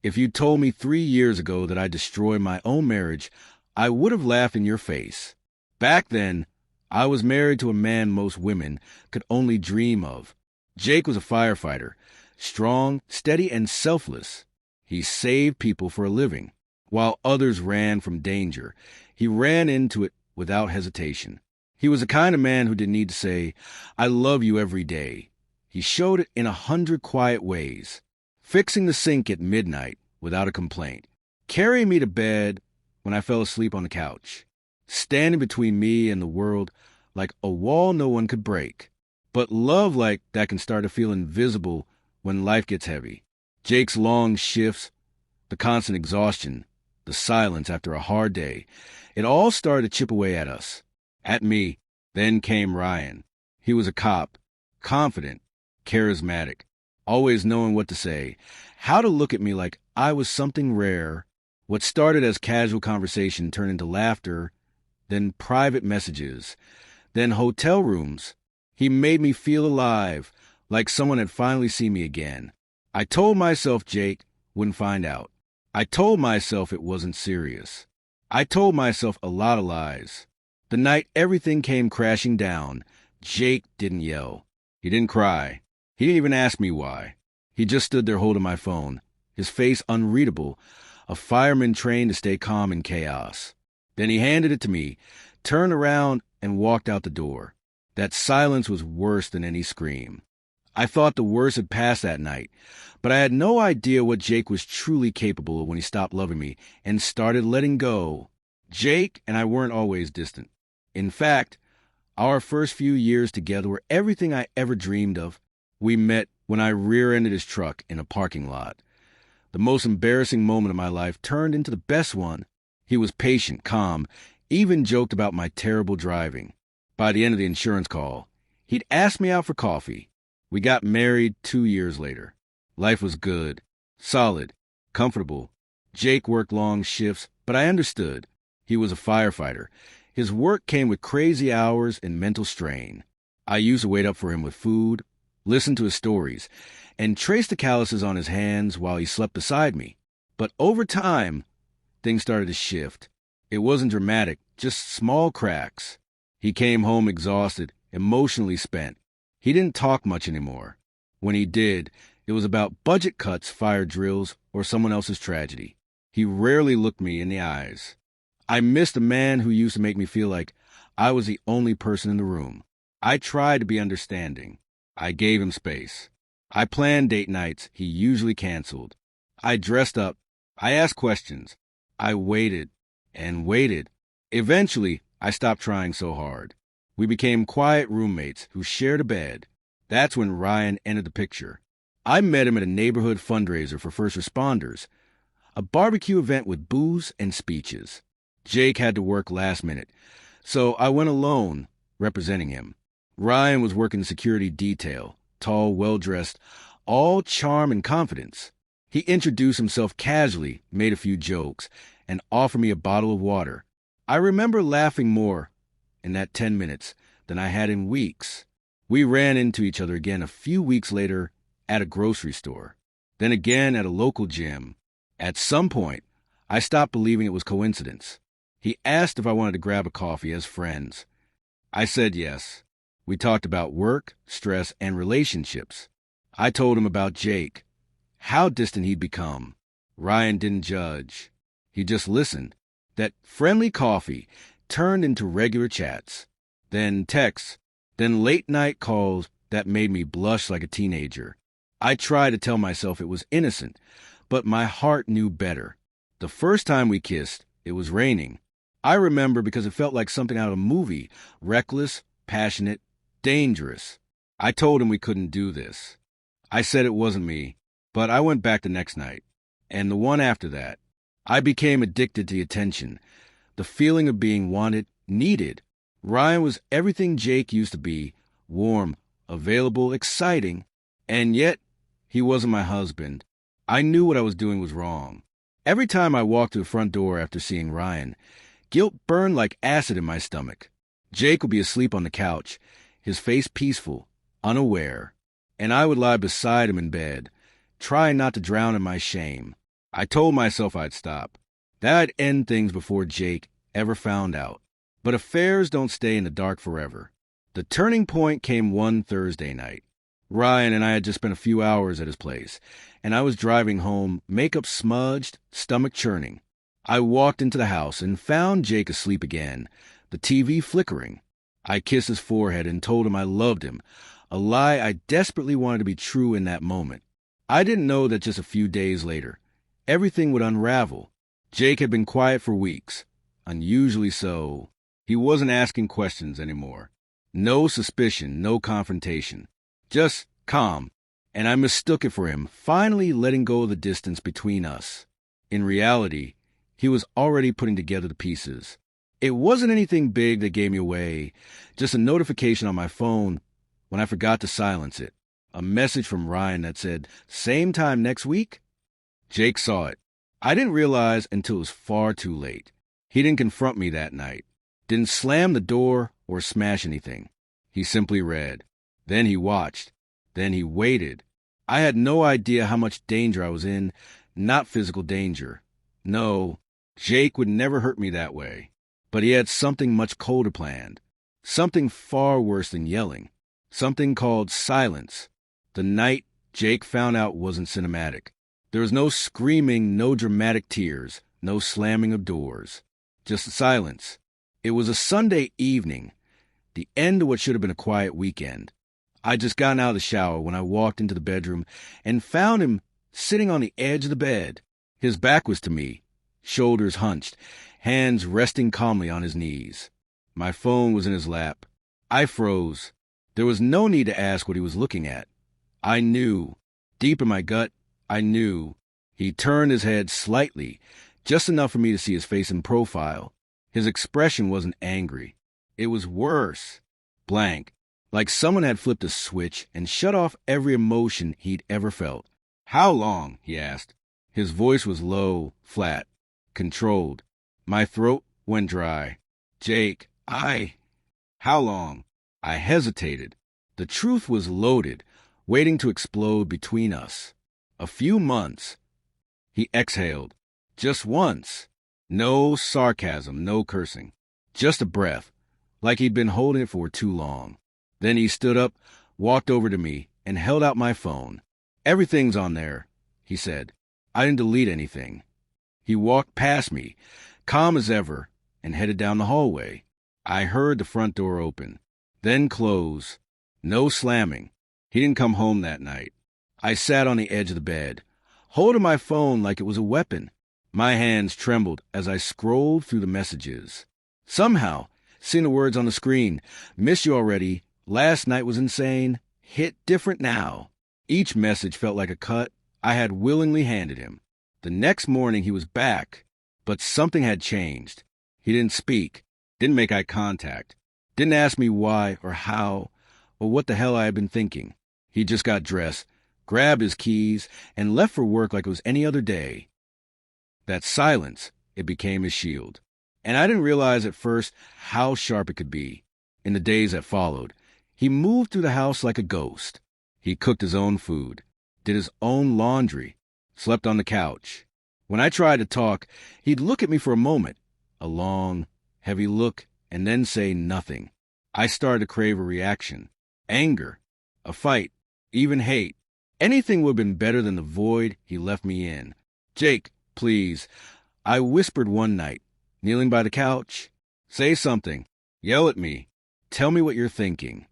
If you told me 3 years ago that I'd destroy my own marriage, I would have laughed in your face. Back then, I was married to a man most women could only dream of. Jake was a firefighter, strong, steady, and selfless. He saved people for a living. While others ran from danger, he ran into it without hesitation. He was the kind of man who didn't need to say, "I love you" every day. He showed it in 100 quiet ways. Fixing the sink at midnight without a complaint. Carrying me to bed when I fell asleep on the couch. Standing between me and the world like a wall no one could break. But love like that can start to feel invisible when life gets heavy. Jake's long shifts, the constant exhaustion, the silence after a hard day, it all started to chip away at us. At me. Then came Ryan. He was a cop, confident, charismatic, always knowing what to say, how to look at me like I was something rare. What started as casual conversation turned into laughter, then private messages, then hotel rooms. He made me feel alive, like someone had finally seen me again. I told myself Jake wouldn't find out. I told myself it wasn't serious. I told myself a lot of lies. The night everything came crashing down, Jake didn't yell. He didn't cry. He didn't even ask me why. He just stood there holding my phone, his face unreadable, a fireman trained to stay calm in chaos. Then he handed it to me, turned around, and walked out the door. That silence was worse than any scream. I thought the worst had passed that night, but I had no idea what Jake was truly capable of when he stopped loving me and started letting go. Jake and I weren't always distant. In fact, our first few years together were everything I ever dreamed of. We met when I rear-ended his truck in a parking lot. The most embarrassing moment of my life turned into the best one. He was patient, calm, even joked about my terrible driving. By the end of the insurance call, he'd asked me out for coffee. We got married 2 years later. Life was good, solid, comfortable. Jake worked long shifts, but I understood. He was a firefighter. His work came with crazy hours and mental strain. I used to wait up for him with food, listen to his stories, and trace the calluses on his hands while he slept beside me. But over time, things started to shift. It wasn't dramatic, just small cracks. He came home exhausted, emotionally spent. He didn't talk much anymore. When he did, it was about budget cuts, fire drills, or someone else's tragedy. He rarely looked me in the eyes. I missed a man who used to make me feel like I was the only person in the room. I tried to be understanding. I gave him space. I planned date nights he usually canceled. I dressed up. I asked questions. I waited and waited. Eventually, I stopped trying so hard. We became quiet roommates who shared a bed. That's when Ryan entered the picture. I met him at a neighborhood fundraiser for first responders, a barbecue event with booze and speeches. Jake had to work last minute, so I went alone, representing him. Ryan was working security detail, tall, well-dressed, all charm and confidence. He introduced himself casually, made a few jokes, and offered me a bottle of water. I remember laughing more in that 10 minutes than I had in weeks. We ran into each other again a few weeks later at a grocery store, then again at a local gym. At some point, I stopped believing it was coincidence. He asked if I wanted to grab a coffee as friends. I said yes. We talked about work, stress, and relationships. I told him about Jake, how distant he'd become. Ryan didn't judge. He just listened. That friendly coffee turned into regular chats, then texts, then late-night calls that made me blush like a teenager. I tried to tell myself it was innocent, but my heart knew better. The first time we kissed, it was raining. I remember because it felt like something out of a movie, reckless, passionate, dangerous. I told him we couldn't do this. I said it wasn't me, but I went back the next night, and the one after that. I became addicted to the attention, the feeling of being wanted, needed. Ryan was everything Jake used to be, warm, available, exciting, and yet he wasn't my husband. I knew what I was doing was wrong. Every time I walked to the front door after seeing Ryan, guilt burned like acid in my stomach. Jake would be asleep on the couch, his face peaceful, unaware, and I would lie beside him in bed, trying not to drown in my shame. I told myself I'd stop, that I'd end things before Jake ever found out. But affairs don't stay in the dark forever. The turning point came one Thursday night. Ryan and I had just spent a few hours at his place, and I was driving home, makeup smudged, stomach churning. I walked into the house and found Jake asleep again, the TV flickering. I kissed his forehead and told him I loved him, a lie I desperately wanted to be true in that moment. I didn't know that just a few days later, everything would unravel. Jake had been quiet for weeks, unusually so. He wasn't asking questions anymore. No suspicion, no confrontation. Just calm, and I mistook it for him finally letting go of the distance between us. In reality, he was already putting together the pieces. It wasn't anything big that gave me away, just a notification on my phone when I forgot to silence it. A message from Ryan that said, "Same time next week?" Jake saw it. I didn't realize until it was far too late. He didn't confront me that night, didn't slam the door or smash anything. He simply read. Then he watched. Then he waited. I had no idea how much danger I was in, not physical danger. No, Jake would never hurt me that way. But he had something much colder planned. Something far worse than yelling. Something called silence. The night Jake found out wasn't cinematic. There was no screaming, no dramatic tears, no slamming of doors. Just silence. It was a Sunday evening, the end of what should have been a quiet weekend. I'd just gotten out of the shower when I walked into the bedroom and found him sitting on the edge of the bed. His back was to me, shoulders hunched, hands resting calmly on his knees. My phone was in his lap. I froze. There was no need to ask what he was looking at. I knew. Deep in my gut, I knew. He turned his head slightly, just enough for me to see his face in profile. His expression wasn't angry. It was worse. Blank. Like someone had flipped a switch and shut off every emotion he'd ever felt. "How long?" he asked. His voice was low, flat, controlled. My throat went dry. "Jake, How long?" I hesitated. The truth was loaded, waiting to explode between us. "A few months." He exhaled. "Just once." No sarcasm, no cursing. Just a breath, like he'd been holding it for too long. Then he stood up, walked over to me, and held out my phone. "Everything's on there," he said. "I didn't delete anything." He walked past me, calm as ever, and headed down the hallway. I heard the front door open, then close. No slamming. He didn't come home that night. I sat on the edge of the bed, holding my phone like it was a weapon. My hands trembled as I scrolled through the messages. Somehow, seeing the words on the screen, "Miss you already," "Last night was insane," hit different now. Each message felt like a cut I had willingly handed him. The next morning he was back, but something had changed. He didn't speak, didn't make eye contact, didn't ask me why or how or what the hell I had been thinking. He just got dressed, grabbed his keys, and left for work like it was any other day. That silence, it became his shield. And I didn't realize at first how sharp it could be. In the days that followed, he moved through the house like a ghost. He cooked his own food, did his own laundry, slept on the couch. When I tried to talk, he'd look at me for a moment, a long, heavy look, and then say nothing. I started to crave a reaction, anger, a fight, even hate. Anything would have been better than the void he left me in. "Jake, please," I whispered one night, kneeling by the couch. "Say something. Yell at me. Tell me what you're thinking."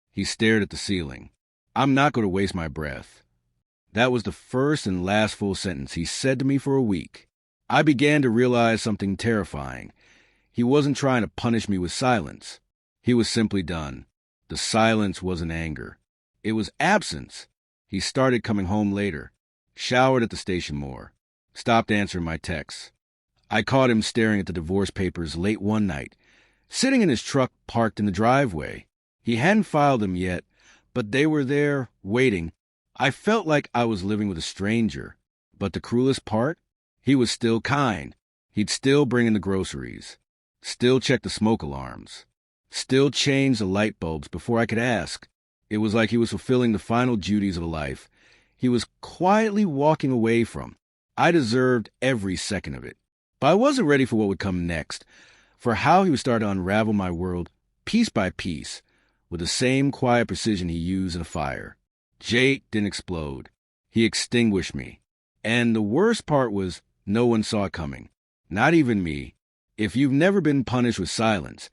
He stared at the ceiling. "I'm not going to waste my breath." That was the first and last full sentence he said to me for a week. I began to realize something terrifying. He wasn't trying to punish me with silence. He was simply done. The silence wasn't anger. It was absence. He started coming home later, showered at the station more, stopped answering my texts. I caught him staring at the divorce papers late one night, sitting in his truck parked in the driveway. He hadn't filed them yet, but they were there, waiting. I felt like I was living with a stranger. But the cruelest part? He was still kind. He'd still bring in the groceries, still check the smoke alarms, still change the light bulbs before I could ask. It was like he was fulfilling the final duties of a life he was quietly walking away from. I deserved every second of it. But I wasn't ready for what would come next, for how he would start to unravel my world piece by piece with the same quiet precision he used in a fire. Jake didn't explode. He extinguished me. And the worst part was no one saw it coming. Not even me. If you've never been punished with silence,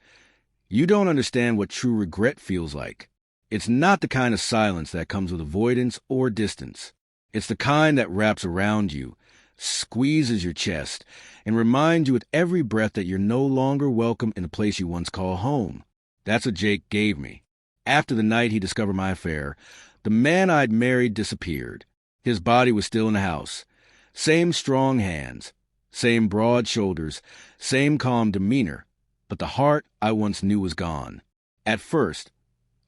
you don't understand what true regret feels like. It's not the kind of silence that comes with avoidance or distance. It's the kind that wraps around you, squeezes your chest, and reminds you with every breath that you're no longer welcome in the place you once called home. That's what Jake gave me. After the night he discovered my affair, the man I'd married disappeared. His body was still in the house. Same strong hands, same broad shoulders, same calm demeanor, but the heart I once knew was gone. At first,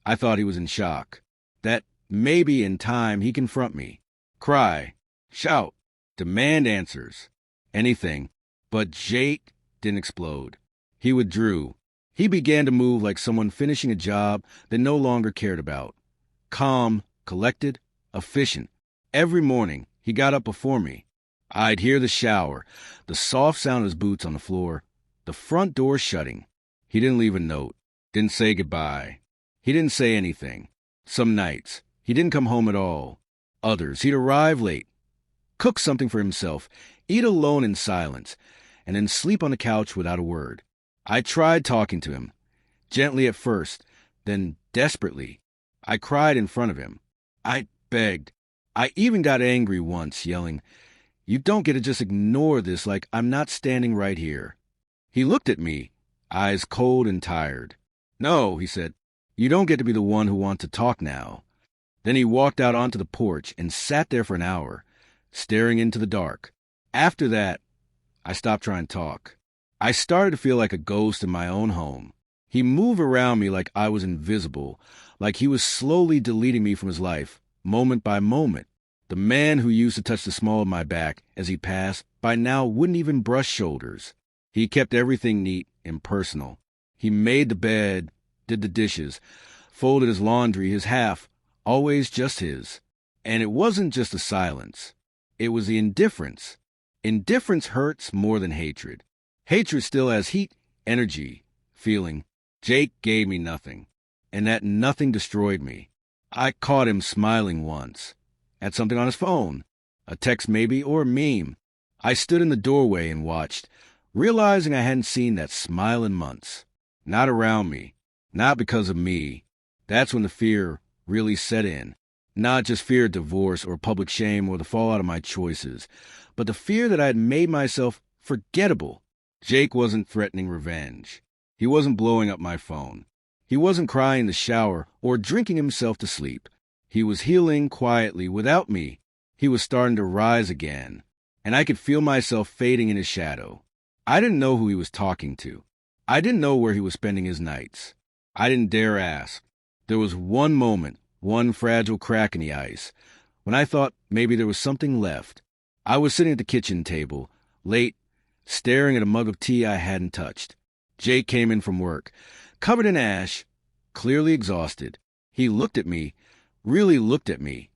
I thought he was in shock, that maybe in time he'd confront me, cry, shout, demand answers, anything. But Jake didn't explode. He withdrew. He began to move like someone finishing a job they no longer cared about. Calm, collected, efficient. Every morning, he got up before me. I'd hear the shower, the soft sound of his boots on the floor, the front door shutting. He didn't leave a note, didn't say goodbye. He didn't say anything. Some nights, he didn't come home at all. Others, he'd arrive late, cook something for himself, eat alone in silence, and then sleep on the couch without a word. I tried talking to him, gently at first, then desperately. I cried in front of him. I begged. I even got angry once, yelling, "You don't get to just ignore this like I'm not standing right here." He looked at me, eyes cold and tired. "No," he said, "you don't get to be the one who wants to talk now." Then he walked out onto the porch and sat there for an hour, staring into the dark. After that, I stopped trying to talk. I started to feel like a ghost in my own home. He moved around me like I was invisible, like he was slowly deleting me from his life, moment by moment. The man who used to touch the small of my back as he passed by now wouldn't even brush shoulders. He kept everything neat and personal. He made the bed, did the dishes, folded his laundry, his half, always just his. And it wasn't just the silence. It was the indifference. Indifference hurts more than hatred. Hatred still has heat, energy, feeling. Jake gave me nothing, and that nothing destroyed me. I caught him smiling once, at something on his phone, a text maybe, or a meme. I stood in the doorway and watched, realizing I hadn't seen that smile in months. Not around me, not because of me. That's when the fear really set in. Not just fear of divorce or public shame or the fallout of my choices, but the fear that I had made myself forgettable. Jake wasn't threatening revenge. He wasn't blowing up my phone. He wasn't crying in the shower or drinking himself to sleep. He was healing quietly without me. He was starting to rise again, and I could feel myself fading in his shadow. I didn't know who he was talking to. I didn't know where he was spending his nights. I didn't dare ask. There was one moment, one fragile crack in the ice, when I thought maybe there was something left. I was sitting at the kitchen table, late, staring at a mug of tea I hadn't touched. Jake came in from work, covered in ash, clearly exhausted. He looked at me, really looked at me,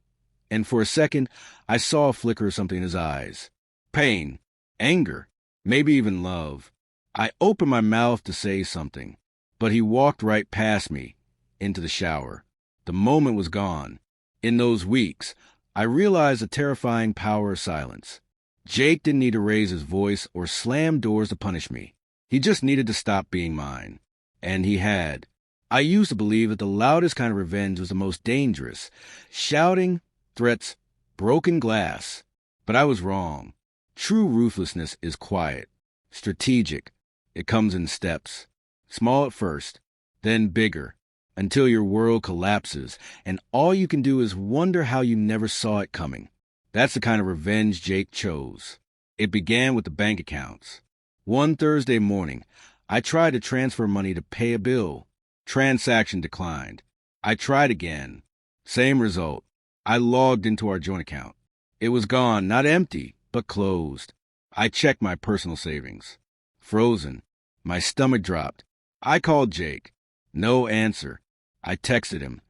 and for a second I saw a flicker of something in his eyes. Pain, anger, maybe even love. I opened my mouth to say something, but he walked right past me, into the shower. The moment was gone. In those weeks, I realized the terrifying power of silence. Jake didn't need to raise his voice or slam doors to punish me. He just needed to stop being mine. And he had. I used to believe that the loudest kind of revenge was the most dangerous. Shouting, threats, broken glass. But I was wrong. True ruthlessness is quiet, strategic. It comes in steps. Small at first, then bigger, until your world collapses, and all you can do is wonder how you never saw it coming. That's the kind of revenge Jake chose. It began with the bank accounts. One Thursday morning, I tried to transfer money to pay a bill. Transaction declined. I tried again. Same result. I logged into our joint account. It was gone, not empty, but closed. I checked my personal savings. Frozen. My stomach dropped. I called Jake. No answer. I texted him.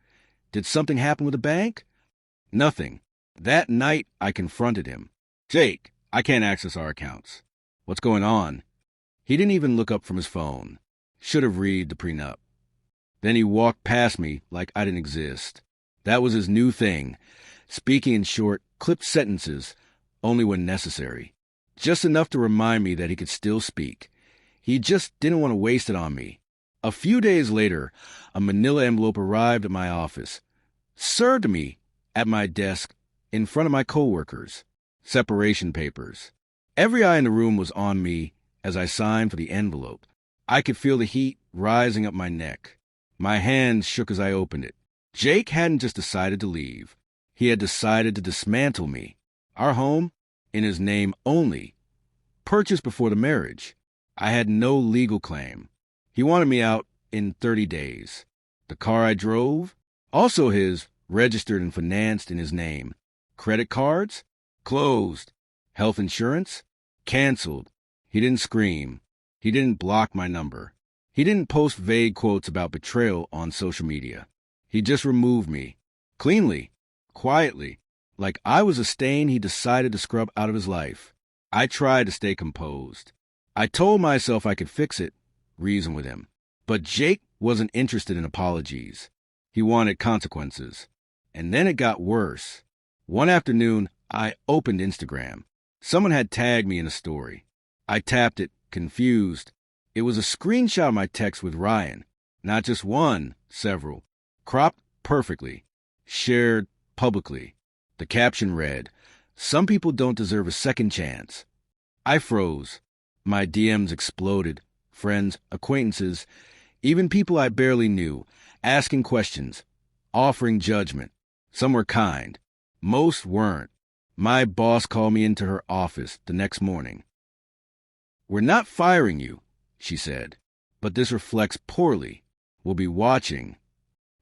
Did something happen with the bank? Nothing. That night, I confronted him. "Jake," I can't access our accounts. What's going on? He didn't even look up from his phone. Should have read the prenup. Then he walked past me like I didn't exist. That was his new thing, speaking in short, clipped sentences, only when necessary. Just enough to remind me that he could still speak. He just didn't want to waste it on me. A few days later, a manila envelope arrived at my office, served me at my desk in front of my coworkers. Separation papers. Every eye in the room was on me as I signed for the envelope. I could feel the heat rising up my neck. My hands shook as I opened it. Jake hadn't just decided to leave. He had decided to dismantle me. Our home, in his name only, purchased before the marriage. I had no legal claim. He wanted me out in 30 days. The car I drove, also his, registered and financed in his name. Credit cards? Closed. Health insurance? Canceled. He didn't scream. He didn't block my number. He didn't post vague quotes about betrayal on social media. He just removed me. Cleanly. Quietly. Like I was a stain he decided to scrub out of his life. I tried to stay composed. I told myself I could fix it, reason with him. But Jake wasn't interested in apologies. He wanted consequences. And then it got worse. One afternoon, I opened Instagram. Someone had tagged me in a story. I tapped it, confused. It was a screenshot of my text with Ryan. Not just one, several. Cropped perfectly. Shared publicly. The caption read, "Some people don't deserve a second chance." I froze. My DMs exploded. Friends, acquaintances, even people I barely knew, asking questions, offering judgment. Some were kind. Most weren't. My boss called me into her office the next morning. "We're not firing you," she said, "but this reflects poorly. We'll be watching."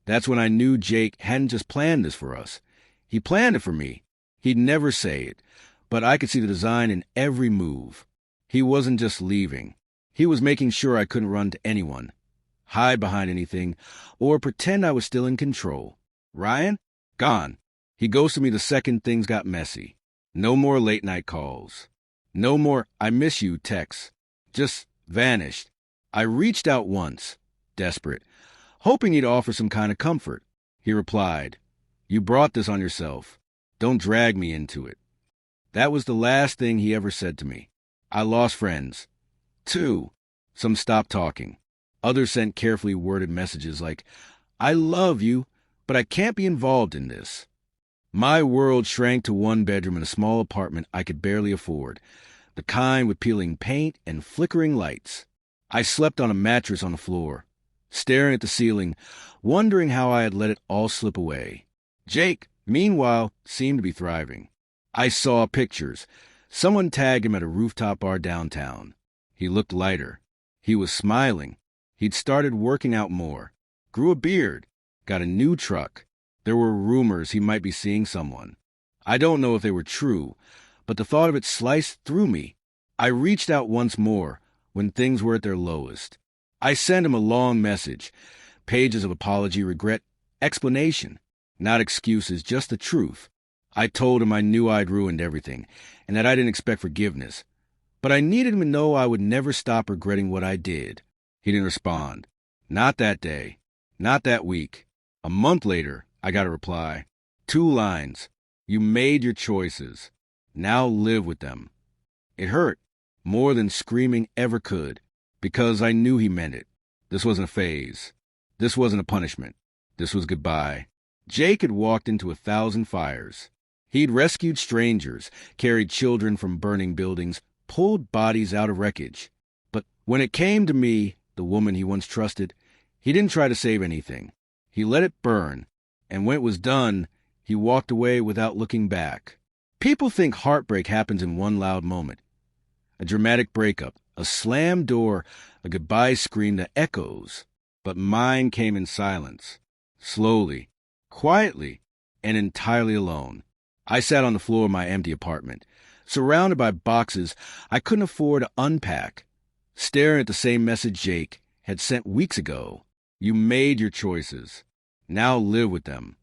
That's when I knew Jake hadn't just planned this for us. He planned it for me. He'd never say it, but I could see the design in every move. He wasn't just leaving. He was making sure I couldn't run to anyone, hide behind anything, or pretend I was still in control. Ryan? Gone. He ghosted me the second things got messy. No more late-night calls. No more "I miss you" texts. Just vanished. I reached out once, desperate, hoping he'd offer some kind of comfort. He replied, "You brought this on yourself. Don't drag me into it." That was the last thing he ever said to me. I lost friends. 2. Some stopped talking. Others sent carefully worded messages like, "I love you, but I can't be involved in this." My world shrank to one bedroom in a small apartment I could barely afford, the kind with peeling paint and flickering lights. I slept on a mattress on the floor, staring at the ceiling, wondering how I had let it all slip away. Jake, meanwhile, seemed to be thriving. I saw pictures. Someone tagged him at a rooftop bar downtown. He looked lighter. He was smiling. He'd started working out more, grew a beard, got a new truck. There were rumors he might be seeing someone. I don't know if they were true, but the thought of it sliced through me. I reached out once more when things were at their lowest. I sent him a long message, pages of apology, regret, explanation. Not excuses, just the truth. I told him I knew I'd ruined everything, and that I didn't expect forgiveness. But I needed him to know I would never stop regretting what I did. He didn't respond. Not that day. Not that week. A month later, I got a reply. 2 lines. "You made your choices. Now live with them." It hurt, more than screaming ever could, because I knew he meant it. This wasn't a phase. This wasn't a punishment. This was goodbye. Jake had walked into 1,000 fires. He'd rescued strangers, carried children from burning buildings, pulled bodies out of wreckage. But when it came to me, the woman he once trusted, he didn't try to save anything. He let it burn, and when it was done, he walked away without looking back. People think heartbreak happens in one loud moment. A dramatic breakup, a slammed door, a goodbye scream that echoes. But mine came in silence, slowly, quietly, and entirely alone. I sat on the floor of my empty apartment, surrounded by boxes I couldn't afford to unpack, staring at the same message Jake had sent weeks ago. "You made your choices. Now live with them."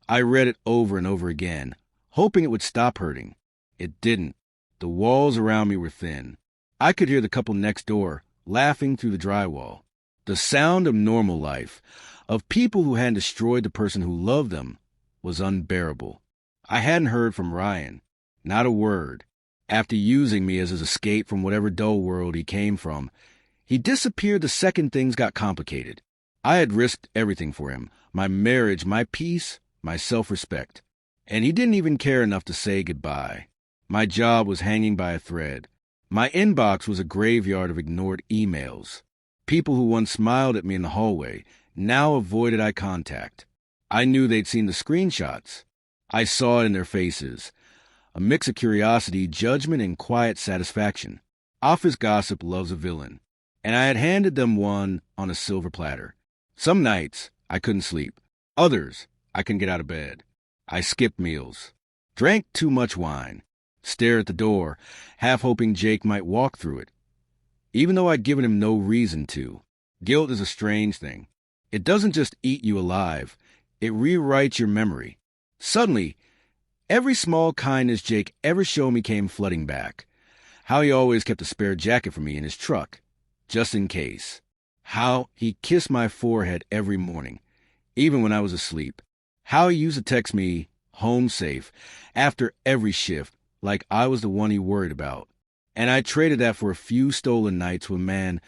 I read it over and over again, hoping it would stop hurting. It didn't. The walls around me were thin. I could hear the couple next door laughing through the drywall. The sound of normal life, of people who hadn't destroyed the person who loved them, was unbearable. I hadn't heard from Ryan. Not a word. After using me as his escape from whatever dull world he came from, he disappeared the second things got complicated. I had risked everything for him, my marriage, my peace, my self-respect. And he didn't even care enough to say goodbye. My job was hanging by a thread. My inbox was a graveyard of ignored emails. People who once smiled at me in the hallway now avoided eye contact. I knew they'd seen the screenshots. I saw it in their faces. A mix of curiosity, judgment, and quiet satisfaction. Office gossip loves a villain, and I had handed them one on a silver platter. Some nights, I couldn't sleep. Others, I couldn't get out of bed. I skipped meals, drank too much wine, stared at the door, half hoping Jake might walk through it. Even though I'd given him no reason to. Guilt is a strange thing. It doesn't just eat you alive. It rewrites your memory. Suddenly, every small kindness Jake ever showed me came flooding back. How he always kept a spare jacket for me in his truck, just in case. How he kissed my forehead every morning, even when I was asleep. How he used to text me, home safe, after every shift, like I was the one he worried about. And I traded that for a few stolen nights with a man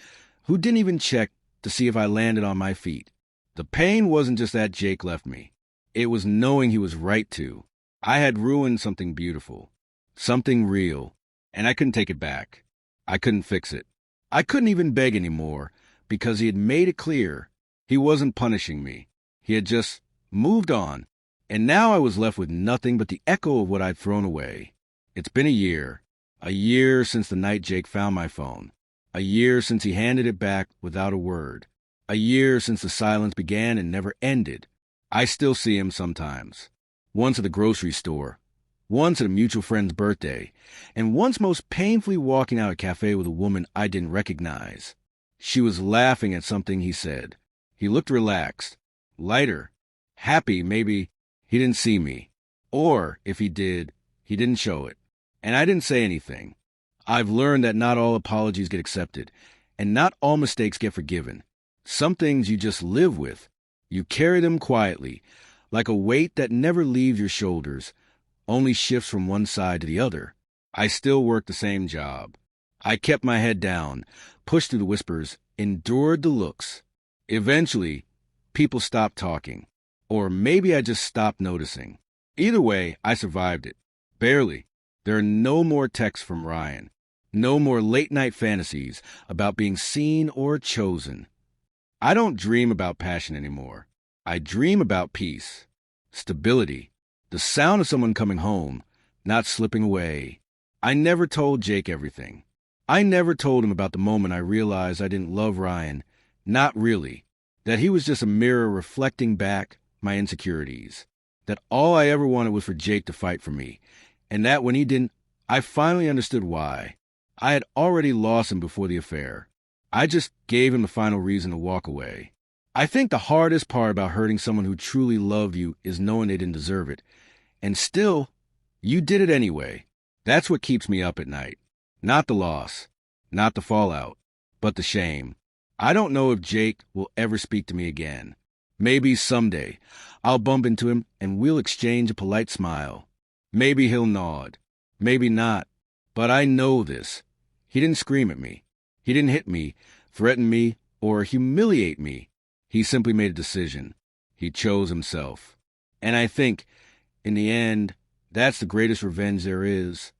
who didn't even check to see if I landed on my feet. The pain wasn't just that Jake left me. It was knowing he was right to. I had ruined something beautiful, something real, and I couldn't take it back. I couldn't fix it. I couldn't even beg anymore because he had made it clear he wasn't punishing me. He had just moved on, and now I was left with nothing but the echo of what I'd thrown away. It's been a year since the night Jake found my phone, a year since he handed it back without a word, a year since the silence began and never ended. I still see him sometimes, once at the grocery store, once at a mutual friend's birthday, and once most painfully walking out a cafe with a woman I didn't recognize. She was laughing at something he said. He looked relaxed, lighter, happy. Maybe he didn't see me. Or, if he did, he didn't show it. And I didn't say anything. I've learned that not all apologies get accepted, and not all mistakes get forgiven. Some things you just live with. You carry them quietly, like a weight that never leaves your shoulders, only shifts from one side to the other. I still work the same job. I kept my head down, pushed through the whispers, endured the looks. Eventually, people stopped talking. Or maybe I just stopped noticing. Either way, I survived it. Barely. There are no more texts from Ryan. No more late-night fantasies about being seen or chosen. I don't dream about passion anymore. I dream about peace, stability, the sound of someone coming home, not slipping away. I never told Jake everything. I never told him about the moment I realized I didn't love Ryan. Not really. That he was just a mirror reflecting back my insecurities. That all I ever wanted was for Jake to fight for me. And that when he didn't, I finally understood why. I had already lost him before the affair. I just gave him the final reason to walk away. I think the hardest part about hurting someone who truly loved you is knowing they didn't deserve it. And still, you did it anyway. That's what keeps me up at night. Not the loss, not the fallout, but the shame. I don't know if Jake will ever speak to me again. Maybe someday I'll bump into him and we'll exchange a polite smile. Maybe he'll nod. Maybe not. But I know this. He didn't scream at me. He didn't hit me, threaten me, or humiliate me. He simply made a decision. He chose himself. And I think, in the end, that's the greatest revenge there is.